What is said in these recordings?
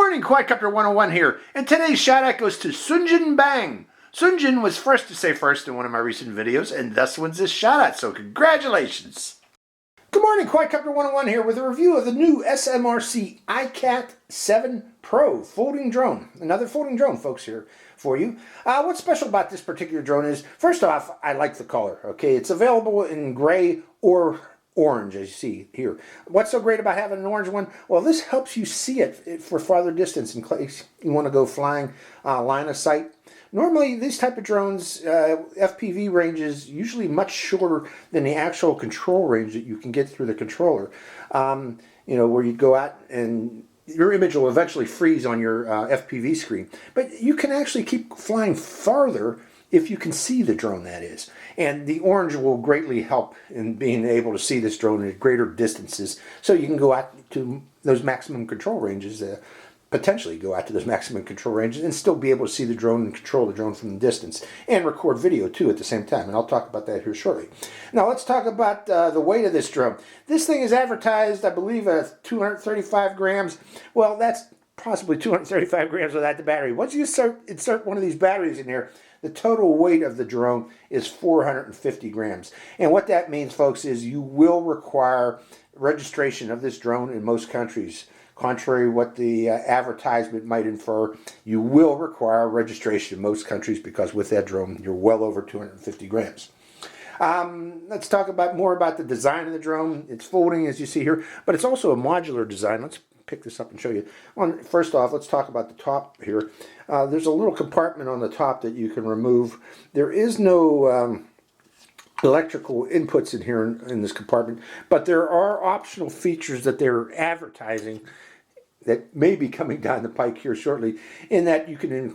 morning, Quadcopter 101 here, and today's shout out goes to Sunjin Bang. Sunjin was first to say first in one of my recent videos, and thus wins this shout out, so congratulations. Good morning, Quadcopter 101 here with a review of the new SMRC ICAT7 Pro folding drone. Another folding drone, folks, here for you. What's special about this particular drone is, first off, I like the color, okay? It's available in gray or orange, as you see here. What's so great about having an orange one? Well, this helps you see it for farther distance in case you want to go flying line of sight. Normally, these type of drones, FPV range is usually much shorter than the actual control range that you can get through the controller. Where you go out and your image will eventually freeze on your FPV screen. But you can actually keep flying farther if you can see the drone, that is. And the orange will greatly help in being able to see this drone at greater distances, so you can go out to those maximum control ranges, potentially go out to those maximum control ranges and still be able to see the drone and control the drone from the distance, and record video too at the same time, and I'll talk about that here shortly. Now let's talk about the weight of this drone. This thing is advertised, I believe, at 235 grams. Well, that's possibly 235 grams without the battery. Once you insert one of these batteries in there, the total weight of the drone is 450 grams. And what that means, folks, is you will require registration of this drone in most countries. Contrary to what the advertisement might infer, you will require registration in most countries because with that drone, you're well over 250 grams. Let's talk more about the design of the drone. It's folding, as you see here, but it's also a modular design. Let's pick this up and show you. First off, let's talk about the top here. There's a little compartment on the top that you can remove. There is no electrical inputs in here in this compartment, but there are optional features that they're advertising that may be coming down the pike here shortly, in that you can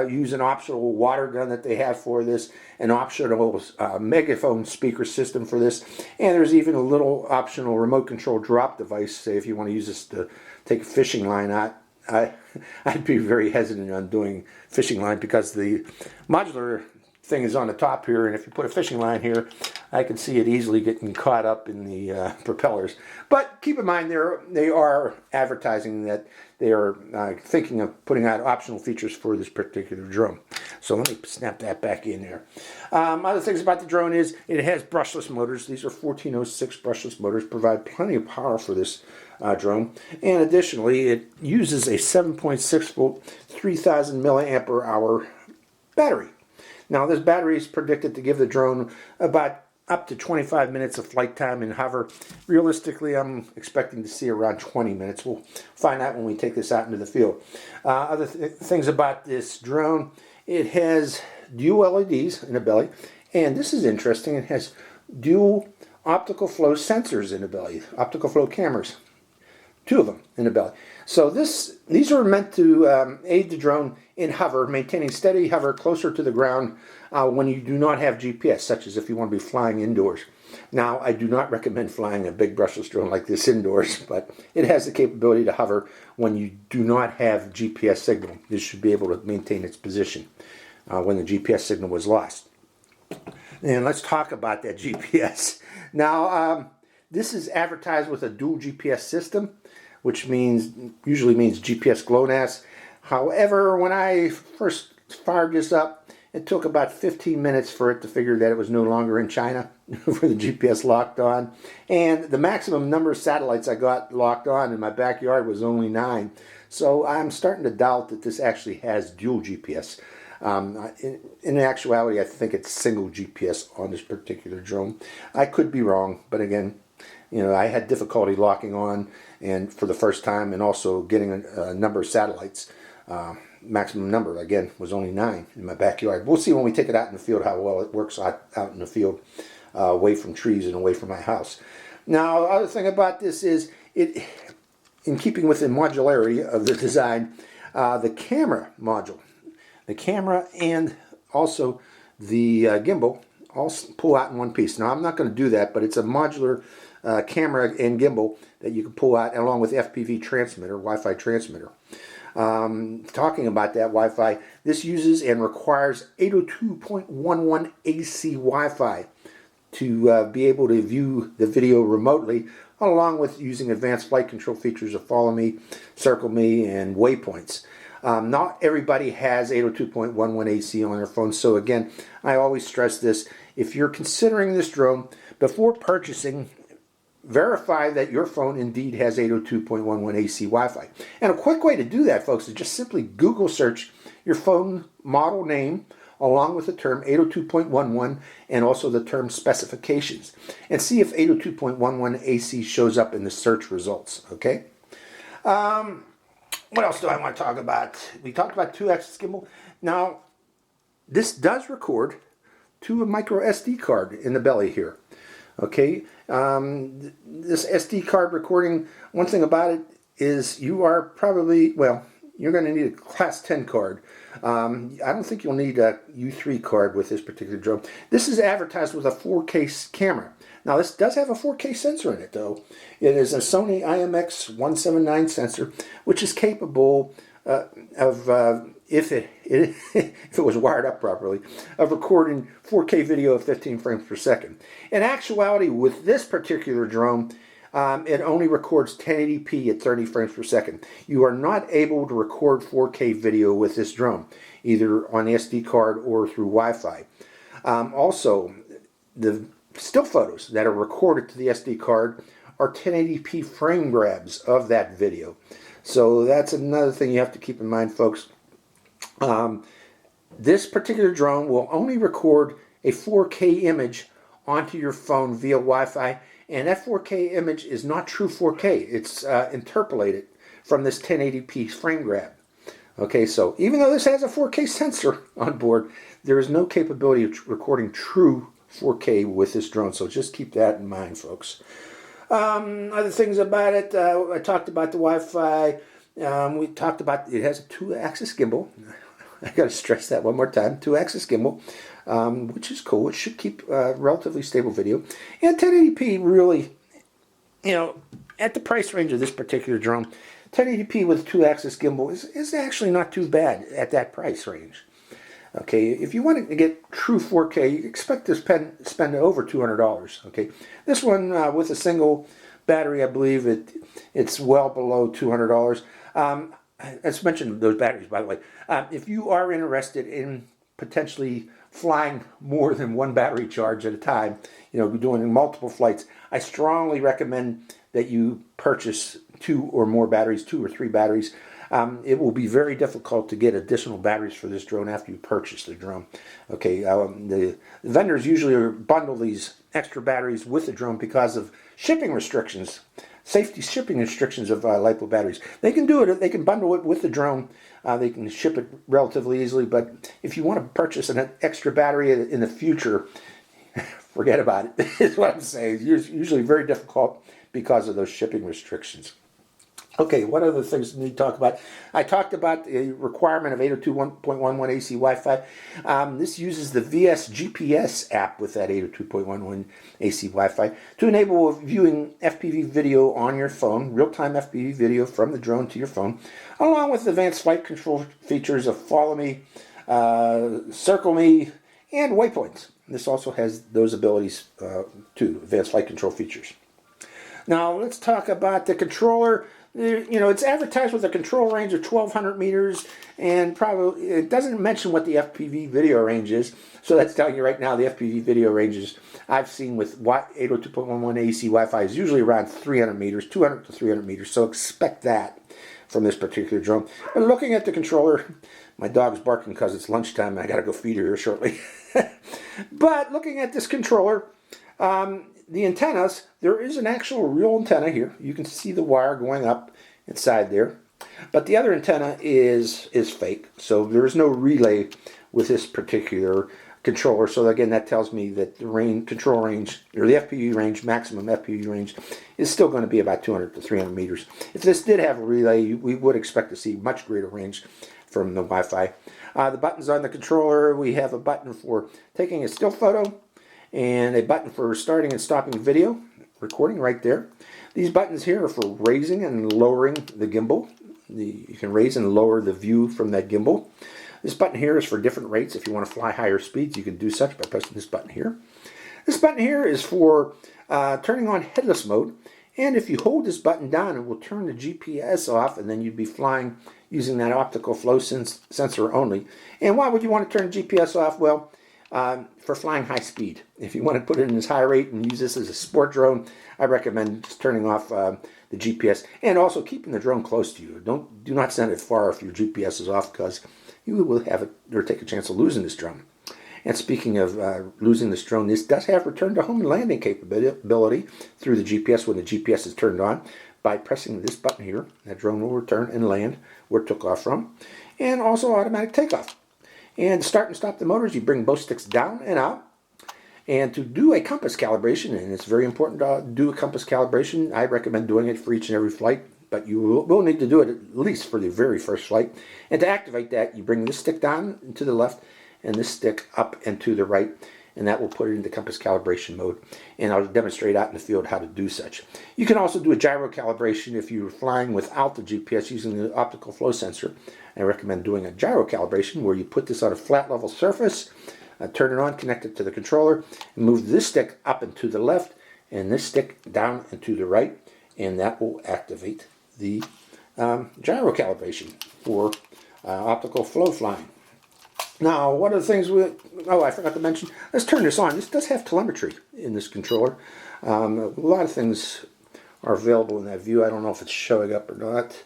use an optional water gun that they have for this, an optional megaphone speaker system for this, and there's even a little optional remote control drop device, say if you want to use this to take a fishing line out. I'd be very hesitant on doing fishing line because the modular thing is on the top here, and if you put a fishing line here, I can see it easily getting caught up in the propellers. But keep in mind, they are advertising that they are thinking of putting out optional features for this particular drone. So let me snap that back in there. Other things about the drone is it has brushless motors. These are 1406 brushless motors, provide plenty of power for this drone. And additionally, it uses a 7.6 volt, 3000 milliampere hour battery. Now, this battery is predicted to give the drone about up to 25 minutes of flight time in hover. Realistically, I'm expecting to see around 20 minutes. We'll find out when we take this out into the field. Other things about this drone, it has dual LEDs in the belly, and this is interesting, it has dual optical flow sensors in the belly, optical flow cameras. 2 of them in the belly. So these are meant to aid the drone in hover, maintaining steady hover closer to the ground when you do not have GPS, such as if you want to be flying indoors. Now, I do not recommend flying a big brushless drone like this indoors, but it has the capability to hover when you do not have GPS signal. This should be able to maintain its position when the GPS signal was lost. And let's talk about that GPS. Now, this is advertised with a dual GPS system, which usually means GPS GLONASS. However, when I first fired this up, it took about 15 minutes for it to figure that it was no longer in China, for the GPS locked on. And the maximum number of satellites I got locked on in my backyard was only 9. So I'm starting to doubt that this actually has dual GPS. In actuality, I think it's single GPS on this particular drone. I could be wrong, but again, I had difficulty locking on and for the first time, and also getting a number of satellites. Maximum number, again, was only 9 in my backyard. We'll see when we take it out in the field how well it works out in the field, away from trees and away from my house. Now, other thing about this is, in keeping with the modularity of the design, the camera module, the camera and also the gimbal all pull out in one piece. Now, I'm not going to do that, but it's a modular camera and gimbal that you can pull out along with FPV transmitter, Wi-Fi transmitter. Talking about that Wi-Fi, this uses and requires 802.11 AC Wi-Fi to be able to view the video remotely along with using advanced flight control features of follow me, circle me, and waypoints. Not everybody has 802.11 AC on their phone, so again, I always stress this. If you're considering this drone, before purchasing, verify that your phone indeed has 802.11 AC Wi-Fi. And a quick way to do that, folks, is just simply Google search your phone model name along with the term 802.11 and also the term specifications, and see if 802.11 AC shows up in the search results. Okay. What else do I want to talk about? We talked about 2-axis gimbal. Now, this does record to a micro SD card in the belly here. Okay, this SD card recording, one thing about it is you are probably, well, you're going to need a class 10 card. I don't think you'll need a U3 card with this particular drone. This is advertised with a 4K camera. Now this does have a 4K sensor in it though. It is a Sony IMX179 sensor, which is capable of, if it was wired up properly, of recording 4K video of 15 frames per second. In actuality, with this particular drone, it only records 1080p at 30 frames per second. You are not able to record 4K video with this drone, either on the SD card or through Wi-Fi. Also, the still photos that are recorded to the SD card are 1080p frame grabs of that video. So that's another thing you have to keep in mind, folks. This particular drone will only record a 4K image onto your phone via Wi-Fi, and that 4K image is not true 4K. It's interpolated from this 1080p frame grab. Okay, so even though this has a 4K sensor on board, there is no capability of recording true 4K with this drone, so just keep that in mind, folks. Other things about it, I talked about the Wi-Fi. We talked about it has a 2-axis gimbal. I got to stress that one more time. 2-axis gimbal, which is cool. It should keep relatively stable video. And 1080p really, you know, at the price range of this particular drone, 1080p with 2-axis gimbal is actually not too bad at that price range. Okay, if you want to get true 4K, you expect to spend over $200. Okay, this one with a single battery, I believe it's well below $200. Let's mention those batteries, by the way. If you are interested in potentially flying more than one battery charge at a time, you know, doing multiple flights, I strongly recommend that you purchase 2 or more batteries, 2 or 3 batteries. It will be very difficult to get additional batteries for this drone after you purchase the drone. Okay, the vendors usually bundle these extra batteries with the drone because of shipping restrictions, safety shipping restrictions of LiPo batteries. They can do it, they can bundle it with the drone, they can ship it relatively easily, but if you want to purchase an extra battery in the future, forget about it, is what I'm saying. It's usually very difficult because of those shipping restrictions. Okay, what other things do we need to talk about? I talked about the requirement of 802.11 AC Wi-Fi. This uses the VS GPS app with that 802.11 AC Wi-Fi to enable viewing FPV video on your phone, real-time FPV video from the drone to your phone, along with advanced flight control features of follow me, circle me, and waypoints. This also has those abilities too, advanced flight control features. Now let's talk about the controller. You know, it's advertised with a control range of 1,200 meters, and probably it doesn't mention what the FPV video range is. So that's telling you right now the FPV video ranges I've seen with 802.11 AC Wi-Fi is usually around 300 meters, 200 to 300 meters. So expect that from this particular drone. But looking at the controller, my dog's barking because it's lunchtime and I got to go feed her here shortly. But looking at this controller, the antennas, there is an actual real antenna here. You can see the wire going up inside there. But the other antenna is fake. So there is no relay with this particular controller. So again, that tells me that the control range, or the FPV range, maximum FPV range, is still going to be about 200 to 300 meters. If this did have a relay, we would expect to see much greater range from the Wi-Fi. The buttons on the controller, we have a button for taking a still photo, and a button for starting and stopping video recording right there. These buttons here are for raising and lowering the gimbal. You can raise and lower the view from that gimbal. This button here is for different rates. If you want to fly higher speeds, you can do such by pressing this button here. This button here is for turning on headless mode, And if you hold this button down, it will turn the GPS off, and then you'd be flying using that optical flow sensor only. And why would you want to turn the GPS off? Well, for flying high speed. If you want to put it in this high rate and use this as a sport drone, I recommend just turning off the GPS and also keeping the drone close to you. Do not send it far if your GPS is off, because you will have it or take a chance of losing this drone. And speaking of losing this drone, this does have return to home and landing capability through the GPS when the GPS is turned on. By pressing this button here, that drone will return and land where it took off from, and also automatic takeoff. And to start and stop the motors, you bring both sticks down and out. And to do a compass calibration, and it's very important to do a compass calibration, I recommend doing it for each and every flight, but you will need to do it at least for the very first flight. And to activate that, you bring this stick down and to the left, and this stick up and to the right, and that will put it into compass calibration mode. And I'll demonstrate out in the field how to do such. You can also do a gyro calibration if you're flying without the GPS using the optical flow sensor. I recommend doing a gyro calibration where you put this on a flat level surface, turn it on, connect it to the controller, and move this stick up and to the left, and this stick down and to the right, and that will activate the gyro calibration for optical flow flying. Now, one of the things I forgot to mention, let's turn this on. This does have telemetry in this controller. A lot of things are available in that view. I don't know if it's showing up or not.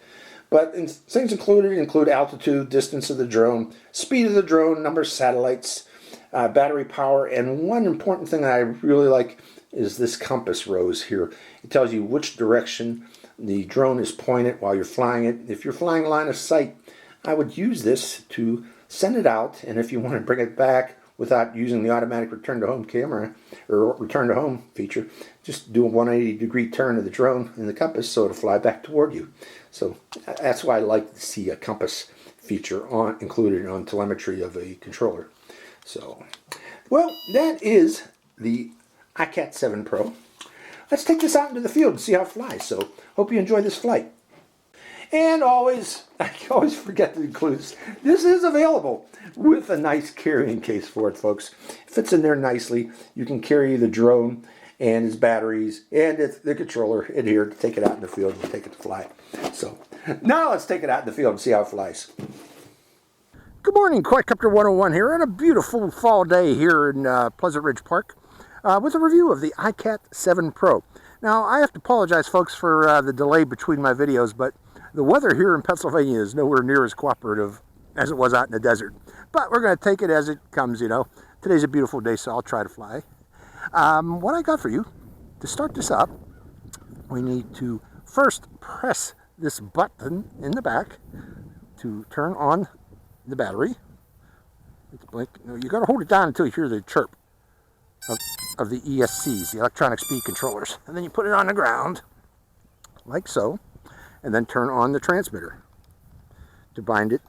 But things include altitude, distance of the drone, speed of the drone, number of satellites, battery power, and one important thing that I really like is this compass rose here. It tells you which direction the drone is pointed while you're flying it. If you're flying line of sight, I would use this to send it out, and if you want to bring it back without using the automatic return to home camera or return to home feature, just do a 180-degree turn of the drone in the compass so it'll fly back toward you. So that's why I like to see a compass feature included on telemetry of a controller. So, well, that is the ICAT7 Pro. Let's take this out into the field and see how it flies. So, hope you enjoy this flight. And always, I always forget to include this. This is available with a nice carrying case for it, folks. It fits in there nicely. You can carry the drone and its batteries and the controller in here to take it out in the field and take it to fly. So now let's take it out in the field and see how it flies. Good morning, Quadcopter 101 here on a beautiful fall day here in Pleasant Ridge Park with a review of the ICAT7 Pro. Now, I have to apologize, folks, for the delay between my videos, but the weather here in Pennsylvania is nowhere near as cooperative as it was out in the desert. But we're going to take it as it comes, you know. Today's a beautiful day, so I'll try to fly. What I got for you, to start this up, we need to first press this button in the back to turn on the battery. It's blink. No, you got to hold it down until you hear the chirp of the ESCs, the electronic speed controllers. And then you put it on the ground, like so. And then turn on the transmitter to bind it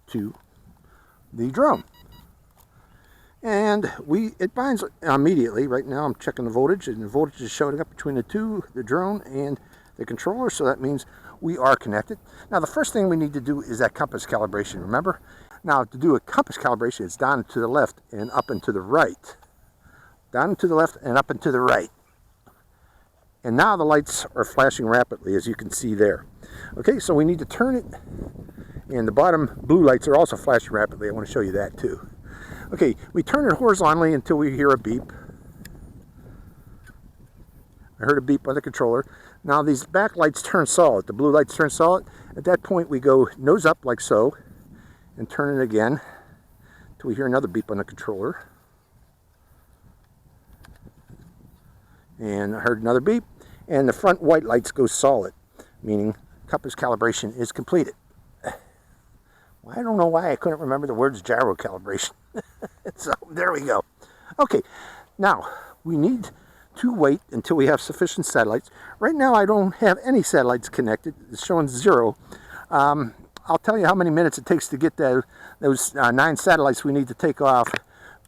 to the drone. And it binds immediately. Right now I'm checking the voltage, and the voltage is showing up between the drone and the controller, so that means we are connected. Now the first thing we need to do is that compass calibration, remember? Now to do a compass calibration, it's down and to the left and up and to the right. Down and to the left and up and to the right. And now the lights are flashing rapidly, as you can see there. Okay, so we need to turn it, and the bottom blue lights are also flashing rapidly. I want to show you that too. Okay, we turn it horizontally until we hear a beep. I heard a beep on the controller. Now these back lights turn solid. The blue lights turn solid. At that point we go nose up like so, and turn it again until we hear another beep on the controller. And I heard another beep. And the front white lights go solid, meaning compass calibration is completed. Well, I don't know why I couldn't remember the words gyro calibration. So there we go. Okay, now we need to wait until we have sufficient satellites. Right now I don't have any satellites connected. It's showing 0. I'll tell you how many minutes it takes to get those 9 satellites we need to take off.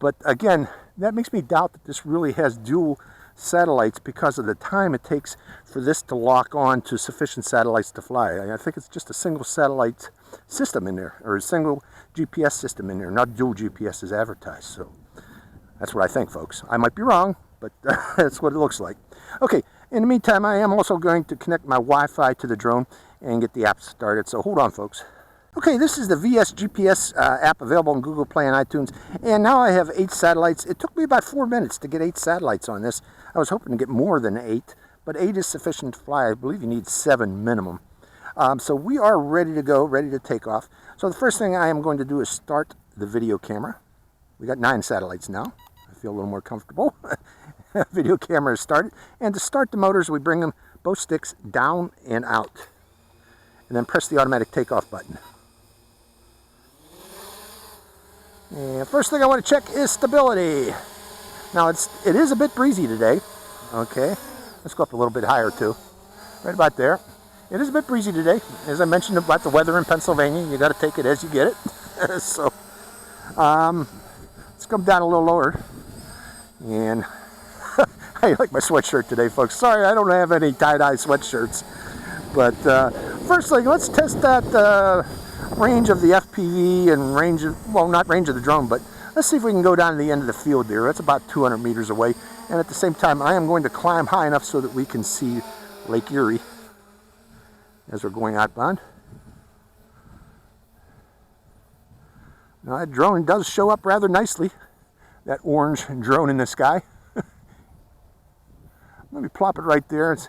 But again, that makes me doubt that this really has dual satellites because of the time it takes for this to lock on to sufficient satellites to fly. I think it's just a single satellite system in there, or a single GPS system in there, not dual GPS as advertised. So that's what I think, folks. I might be wrong, but that's what it looks like. Okay, In the meantime, I am also going to connect my Wi-Fi to the drone and get the app started, so hold on, folks. Okay, this is the VS GPS app available on Google Play and iTunes, and now I have 8 satellites. It took me about 4 minutes to get 8 satellites on this. I was hoping to get more than 8, but 8 is sufficient to fly. I believe you need 7 minimum. So we are ready to go, ready to take off. So the first thing I am going to do is start the video camera. We got 9 satellites now. I feel a little more comfortable. Video camera is started. And to start the motors, we bring them both sticks down and out. And then press the automatic takeoff button. And first thing I want to check is stability. Now it is a bit breezy today. Okay, let's go up a little bit higher too. Right about there. It is a bit breezy today. As I mentioned about the weather in Pennsylvania, you got to take it as you get it. So let's come down a little lower. And I like my sweatshirt today, folks. Sorry, I don't have any tie-dye sweatshirts. But first thing, let's test that range of the FPV and range of, well, not range of the drone, but let's see if we can go down to the end of the field there. That's about 200 meters away. And at the same time, I am going to climb high enough so that we can see Lake Erie as we're going outbound. Now that drone does show up rather nicely. That orange drone in the sky. Let me plop it right there. Let's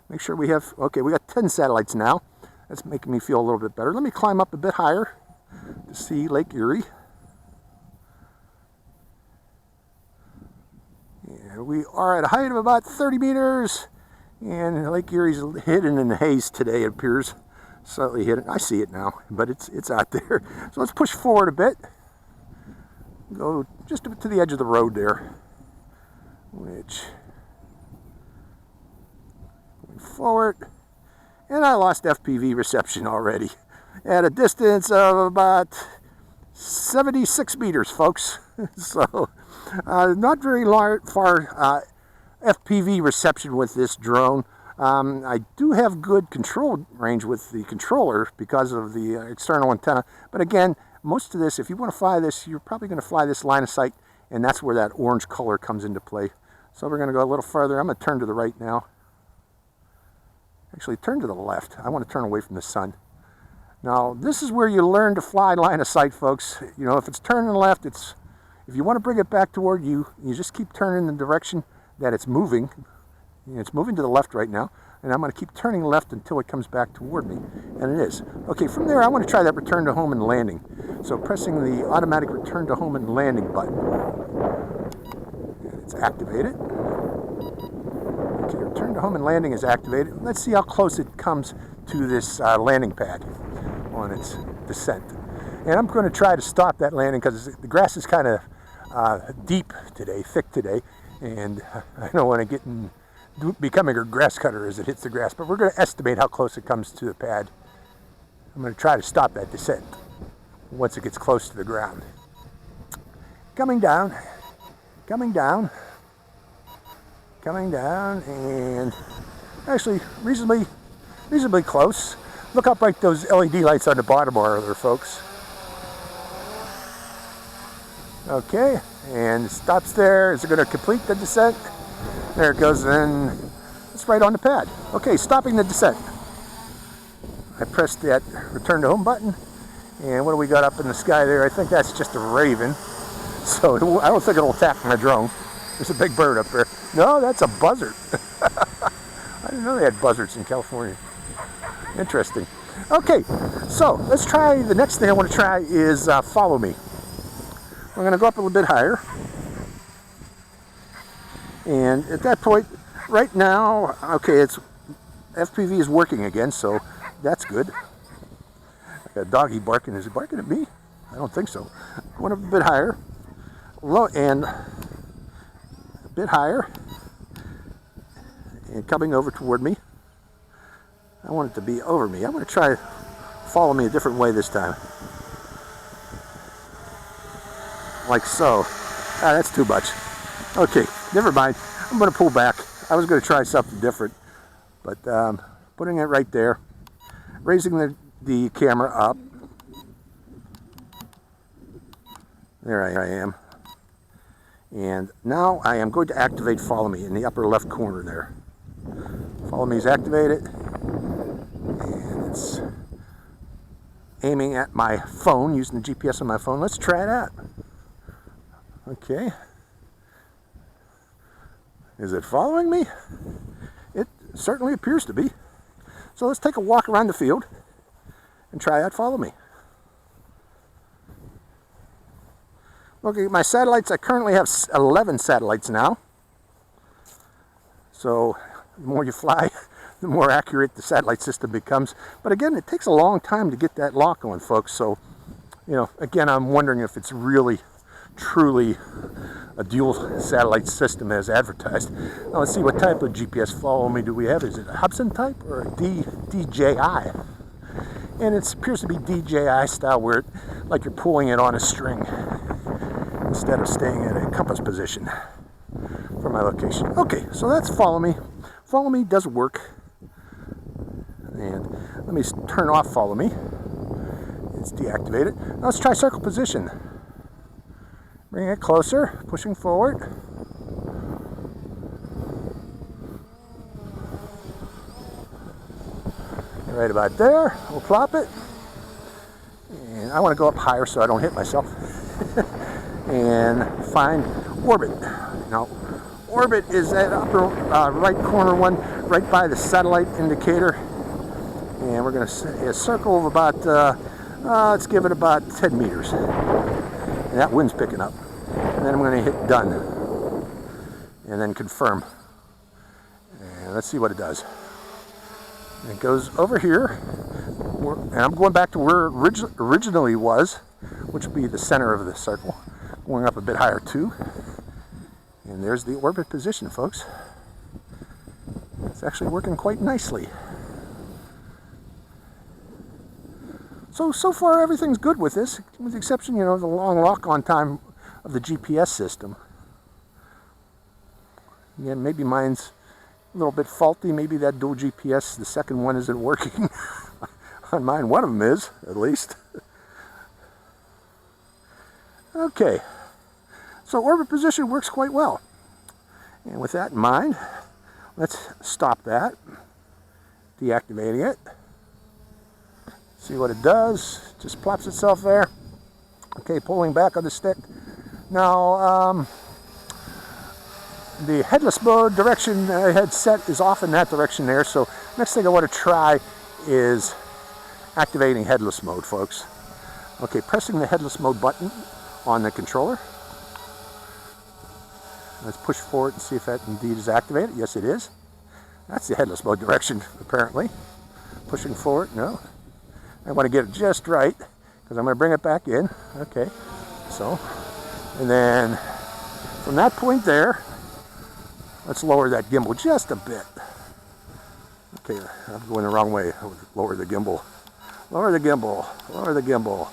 make sure we have, okay, we got 10 satellites now. That's making me feel a little bit better. Let me climb up a bit higher to see Lake Erie. And we are at a height of about 30 meters. And Lake Erie's hidden in the haze today, it appears. Slightly hidden. I see it now, but it's out there. So let's push forward a bit. Go just a bit to the edge of the road there. Which, going forward. And I lost FPV reception already at a distance of about 76 meters, folks. So not very far FPV reception with this drone. I do have good control range with the controller because of the external antenna. But again, most of this, if you want to fly this, you're probably going to fly this line of sight, and that's where that orange color comes into play. So we're going to go a little further. I'm going to turn to the right now. Actually, turn to the left. I want to turn away from the sun. Now, this is where you learn to fly line of sight, folks. You know, if it's turning left, if you want to bring it back toward you, you just keep turning in the direction that it's moving. It's moving to the left right now, and I'm going to keep turning left until it comes back toward me, and it is. Okay, from there, I want to try that return to home and landing. So pressing the automatic return to home and landing button. And it's activated. Okay, return to home and landing is activated. Let's see how close it comes to this landing pad on its descent. And I'm going to try to stop that landing because the grass is kind of deep today, thick today, and I don't want to get in becoming a grass cutter as it hits the grass, but we're going to estimate how close it comes to the pad. I'm going to try to stop that descent once it gets close to the ground. Coming down, coming down, coming down, and actually reasonably close. Look how bright those LED lights on the bottom are there, folks. Okay, and it stops there. Is it going to complete the descent? There it goes, and it's right on the pad. Okay, stopping the descent. I pressed that return to home button, and what do we got up in the sky there? I think that's just a raven, so I don't think it'll attack my drone. There's a big bird up there. No, that's a buzzard. I didn't know they had buzzards in California. Interesting. Okay, so let's try, the next thing I want to try is follow me. We're going to go up a little bit higher. And at that point, right now, okay, it's FPV is working again, so that's good. I got a doggy barking. Is he barking at me? I don't think so. Going up a bit higher. Low and a bit higher. And coming over toward me. I want it to be over me. I'm going to try follow me a different way this time. Like so. Ah, that's too much. Okay, never mind. I'm going to pull back. I was going to try something different. But putting it right there. Raising the camera up. There I am. And now I am going to activate follow me in the upper left corner there. Follow me is activated. And it's aiming at my phone, using the GPS on my phone. Let's try it out. Okay. Is it following me? It certainly appears to be. So let's take a walk around the field and try out follow me. Looking at my satellites, I currently have 11 satellites now. So the more you fly, the more accurate the satellite system becomes. But again, it takes a long time to get that lock on, folks. So, you know, again, I'm wondering if it's really, truly a dual satellite system as advertised. Now let's see, what type of GPS follow me do we have? Is it a Hubsan type or a DJI? And it appears to be DJI style, where like you're pulling it on a string instead of staying at a compass position for my location. Okay, so that's follow me. Follow me does work. And let me turn off follow me. It's deactivated. Now let's try circle position. Bring it closer, pushing forward. Right about there. We'll plop it. And I want to go up higher so I don't hit myself. And find orbit. Now, orbit is that upper right corner one, right by the satellite indicator. And we're going to say a circle of about, let's give it about 10 meters. And that wind's picking up. And then I'm going to hit done. And then confirm. And let's see what it does. And it goes over here. And I'm going back to where it originally was, which would be the center of the circle. Going up a bit higher too. And there's the orbit position, folks. It's actually working quite nicely. So far everything's good with this, with the exception, you know, of the long lock-on time of the GPS system. Again, maybe mine's a little bit faulty. Maybe that dual GPS, the second one, isn't working. On mine, one of them is, at least. Okay, so orbit position works quite well. And with that in mind, let's stop that, deactivating it. See what it does. Just plops itself there. Okay, pulling back on the stick. Now, the headless mode direction I had set is off in that direction there. So next thing I want to try is activating headless mode, folks. Okay, pressing the headless mode button on the controller. Let's push forward and see if that indeed is activated. Yes, it is. That's the headless mode direction, apparently. Pushing forward, no. I want to get it just right, because I'm going to bring it back in. Okay, so, and then from that point there, let's lower that gimbal just a bit. Okay, I'm going the wrong way. Lower the gimbal. Lower the gimbal. Lower the gimbal.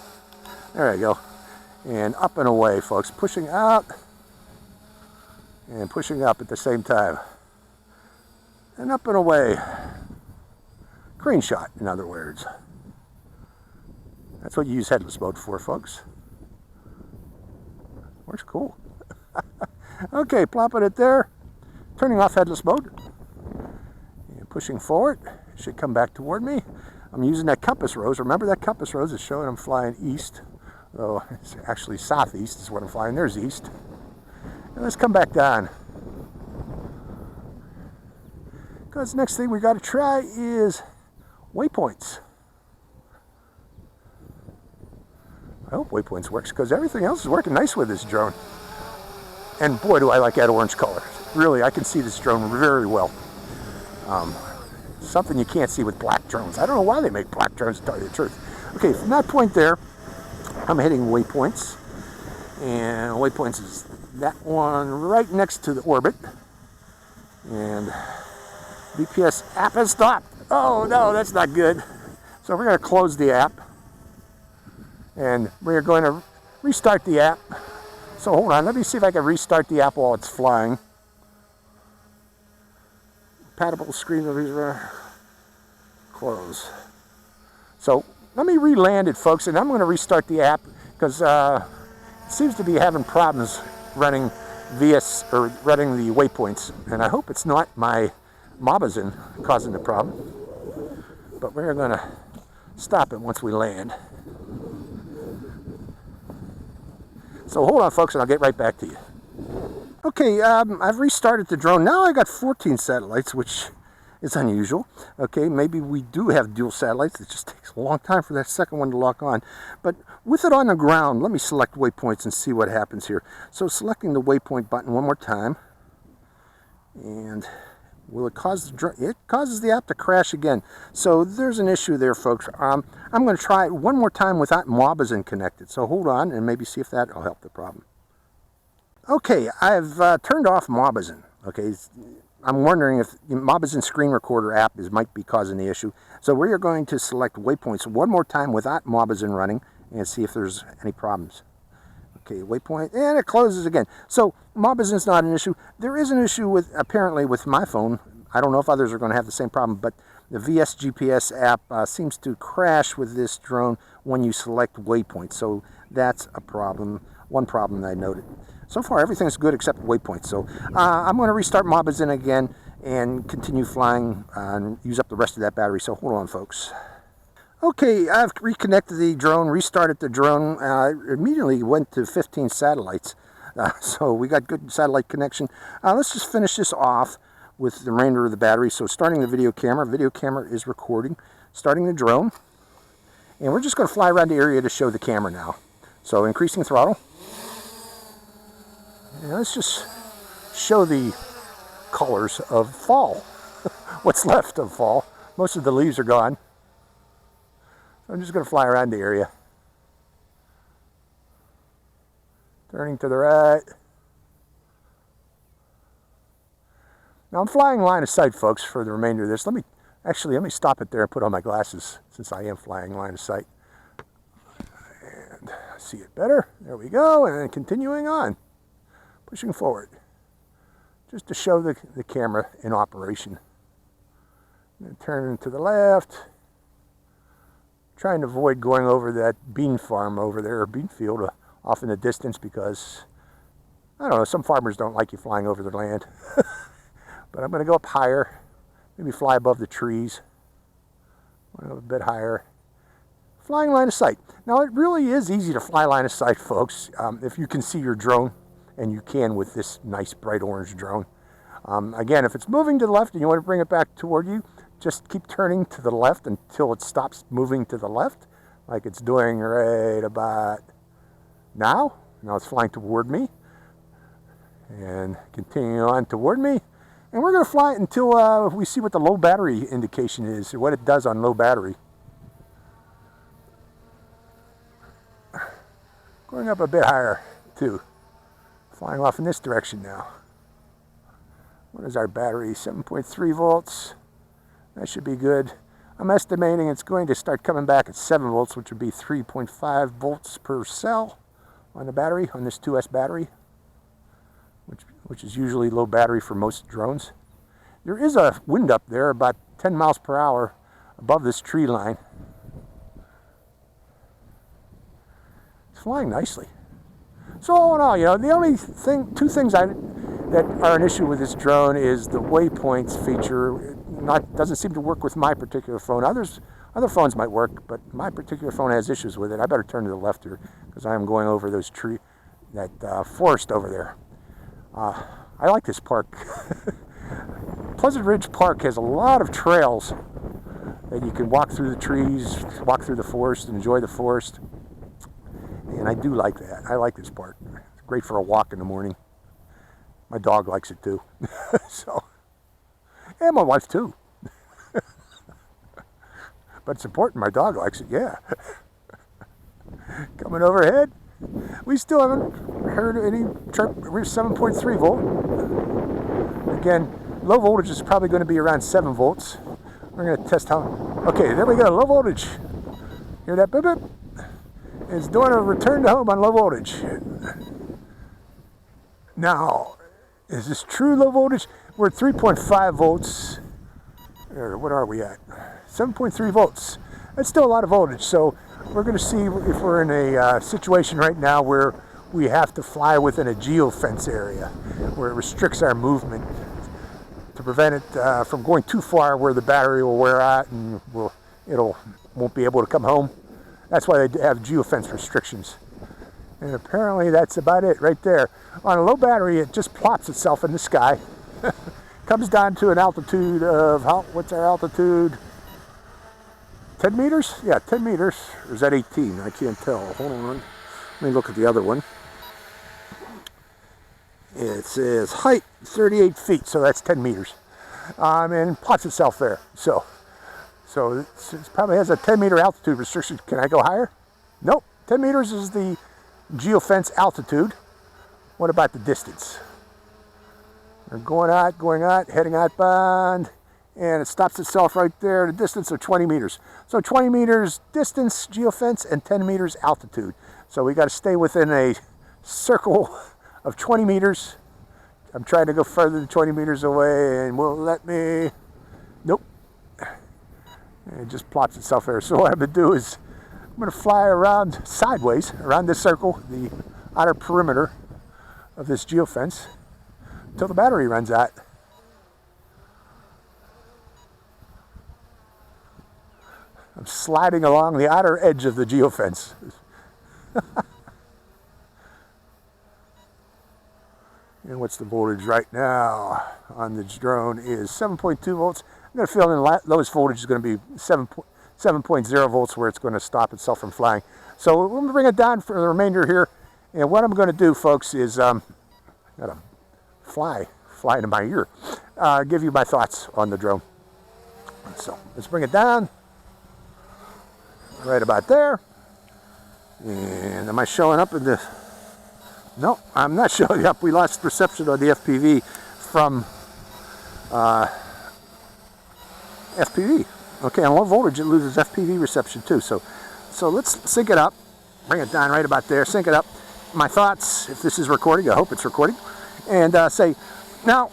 There I go. And up and away, folks. Pushing out and pushing up at the same time. And up and away. Crane shot, in other words. That's what you use headless mode for, folks. Works cool. Okay, plopping it there. Turning off headless mode. And pushing forward. It should come back toward me. I'm using that compass rose. Remember that compass rose is showing I'm flying east. Though it's actually southeast is what I'm flying. There's east. And let's come back down. Because the next thing we got to try is waypoints. I hope waypoints works, because everything else is working nice with this drone. And boy, do I like that orange color. Really, I can see this drone very well. Something you can't see with black drones. I don't know why they make black drones, to tell you the truth. Okay, from that point there, I'm hitting waypoints. And waypoints is that one right next to the orbit. And GPS app has stopped. Oh no, that's not good. So we're going to close the app. And we're going to restart the app. So hold on, let me see if I can restart the app while it's flying. Compatible screen over close. So let me re-land it, folks, and I'm going to restart the app because it seems to be having problems running VS or running the waypoints. And I hope it's not my Mobazin causing the problem. But we're going to stop it once we land. So hold on, folks, and I'll get right back to you. Okay, I've restarted the drone. Now I got 14 satellites, which is unusual. Okay, maybe we do have dual satellites. It just takes a long time for that second one to lock on. But with it on the ground, let me select waypoints and see what happens here. So selecting the waypoint button one more time. And will it cause the drone? It causes the app to crash again. So there's an issue there, folks. I'm going to try it one more time without Mobazin connected. So hold on and maybe see if that will help the problem. Okay, I've turned off Mobazin. Okay, I'm wondering if Mobazin screen recorder app might be causing the issue. So we are going to select waypoints one more time without Mobazin running and see if there's any problems. Okay, waypoint, and it closes again. So Mobazin's not an issue. There is an issue with, apparently, with my phone. I don't know if others are going to have the same problem, but the VS GPS app seems to crash with this drone when you select waypoints. So that's a problem, one problem that I noted. So far, everything's good except waypoints. So I'm going to restart Mobazin again and continue flying and use up the rest of that battery. So hold on, folks. Okay, I've reconnected the drone, restarted the drone. Immediately went to 15 satellites. So we got good satellite connection. Let's just finish this off with the remainder of the battery. So starting the video camera is recording. Starting the drone. And we're just going to fly around the area to show the camera now. So increasing throttle. And let's just show the colors of fall. What's left of fall. Most of the leaves are gone. So I'm just going to fly around the area. Turning to the right. Now I'm flying line of sight, folks, for the remainder of this. Let me stop it there and put on my glasses since I am flying line of sight. And I see it better. There we go. And then continuing on. Pushing forward. Just to show the camera in operation. And then turning to the left. Trying to avoid going over that bean farm over there, or bean field off in the distance, because, I don't know, some farmers don't like you flying over their land. But I'm going to go up higher, maybe fly above the trees, a bit higher. Flying line of sight. Now, it really is easy to fly line of sight, folks, if you can see your drone, and you can with this nice bright orange drone. Again, if it's moving to the left and you want to bring it back toward you, just keep turning to the left until it stops moving to the left, like it's doing right about now. Now it's flying toward me. And continuing on toward me. And we're going to fly it until we see what the low battery indication is, or what it does on low battery. Going up a bit higher, too. Flying off in this direction now. What is our battery? 7.3 volts. That should be good. I'm estimating it's going to start coming back at 7 volts, which would be 3.5 volts per cell on the battery, on this 2S battery, which is usually low battery for most drones. There is a wind up there about 10 miles per hour above this tree line. It's flying nicely. So all in all, you know, the only two things that are an issue with this drone is the waypoints feature. Doesn't seem to work with my particular phone. Other phones might work, but my particular phone has issues with it. I better turn to the left here because I am going over that forest over there. I like this park. Pleasant Ridge Park has a lot of trails that you can walk through the trees, walk through the forest, enjoy the forest. And I do like that. I like this park. It's great for a walk in the morning. My dog likes it too. And my wife too. But it's important, my dog likes it, yeah. Coming overhead. We still haven't heard any chirp. We're 7.3 volt. Again, low voltage is probably going to be around 7 volts. We're going to test how. Okay, there we go, low voltage. Hear that beep beep? It's doing a return to home on low voltage. Now, is this true low voltage? We're at 3.5 volts. Or what are we at? 7.3 volts. That's still a lot of voltage. So we're going to see if we're in a situation right now where we have to fly within a geofence area, where it restricts our movement to prevent it from going too far where the battery will wear out and won't be able to come home. That's why they have geofence restrictions. And apparently that's about it right there. On a low battery, it just plops itself in the sky. Comes down to an altitude of, what's our altitude? 10 meters? Yeah, 10 meters. Or is that 18? I can't tell. Hold on. Let me look at the other one. It says height 38 feet, so that's 10 meters. And plops itself there. So it probably has a 10 meter altitude restriction. Can I go higher? Nope. 10 meters is the geofence altitude. What about the distance? They're going out, heading outbound, and it stops itself right there at a distance of 20 meters. So 20 meters distance, geofence, and 10 meters altitude. So we got to stay within a circle of 20 meters. I'm trying to go further than 20 meters away, and won't let me. Nope. And it just plops itself there. So what I'm going to do is I'm going to fly around sideways, around this circle, the outer perimeter of this geofence, until the battery runs out. I'm sliding along the outer edge of the geofence. And what's the voltage right now on this drone is 7.2 volts. I'm going to feel the lowest voltage is going to be 7.0 volts, where it's going to stop itself from flying. So we're going to bring it down for the remainder here. And what I'm going to do, folks, is got to fly into my ear. Give you my thoughts on the drone. So let's bring it down right about there. And am I showing up in the? No, I'm not showing up. We lost reception on the FPV from FPV. Okay, on low voltage it loses FPV reception too. So let's sync it up. Bring it down right about there. Sync it up. My thoughts, if this is recording, I hope it's recording. And say, now,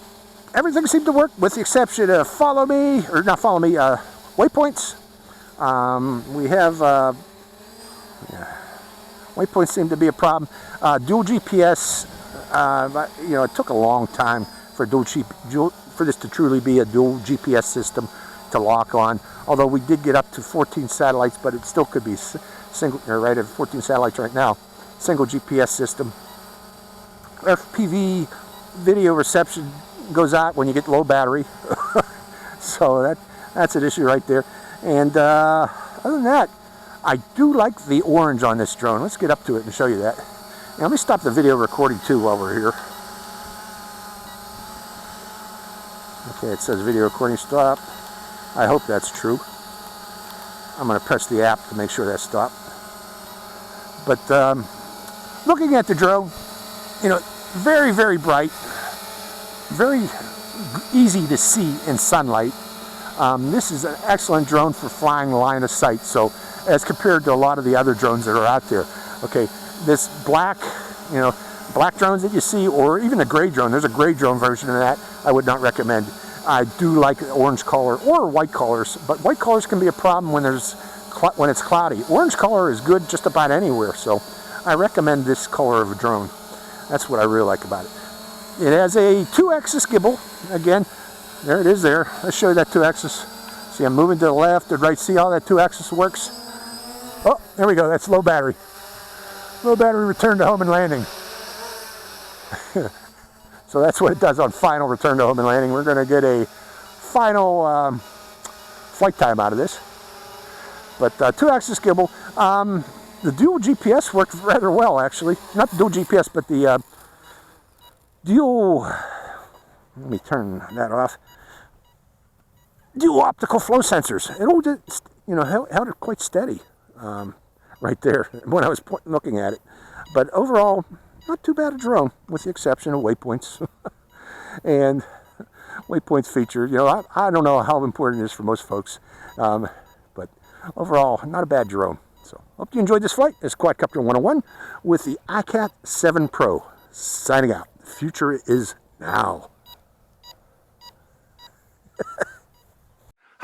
everything seemed to work with the exception of waypoints. We have, waypoints seem to be a problem. Dual GPS, it took a long time for this to truly be a dual GPS system to lock on. Although we did get up to 14 satellites, but it still could be single, right at 14 satellites right now. Single GPS system. FPV video reception goes out when you get low battery. So that's an issue right there. And other than that, I do like the orange on this drone. Let's get up to it and show you that. Now, let me stop the video recording too while we're here. Okay, it says video recording stop. I hope that's true. I'm going to press the app to make sure that's stopped. But looking at the drone, very, very bright, very easy to see in sunlight. This is an excellent drone for flying line of sight. So, as compared to a lot of the other drones that are out there, okay, this black drones that you see, or even a gray drone. There's a gray drone version of that. I would not recommend. I do like orange color or white colors, but white colors can be a problem when it's cloudy. Orange color is good just about anywhere, so I recommend this color of a drone. That's what I really like about it. It has a 2-axis gimbal. Again, there it is there. Let's show you that 2-axis. See, I'm moving to the left or right. See how that 2-axis works? Oh, there we go. That's low battery. Low battery return to home and landing. So that's what it does on final return to home and landing. We're going to get a final flight time out of this. But 2-axis gimbal. The dual GPS worked rather well, actually. Not the dual GPS, but the dual... Let me turn that off. Dual optical flow sensors. It held it quite steady right there when I was looking at it. But overall, not too bad a drone, with the exception of waypoints. And waypoints feature, I don't know how important it is for most folks, but overall, not a bad drone. So, hope you enjoyed this flight. It's Quadcopter 101 with the ICAT7 Pro. Signing out. The future is now.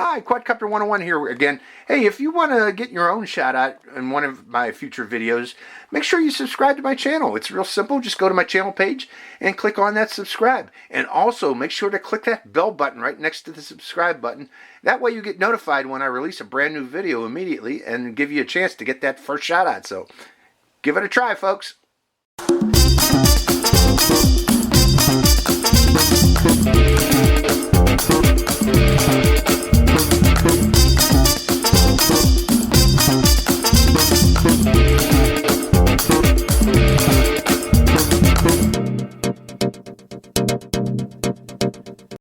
Hi, Quadcopter 101 here again. Hey, if you want to get your own shout out in one of my future videos, make sure you subscribe to my channel. It's real simple. Just go to my channel page and click on that subscribe. And also make sure to click that bell button right next to the subscribe button. That way you get notified when I release a brand new video immediately and give you a chance to get that first shout out. So give it a try, folks.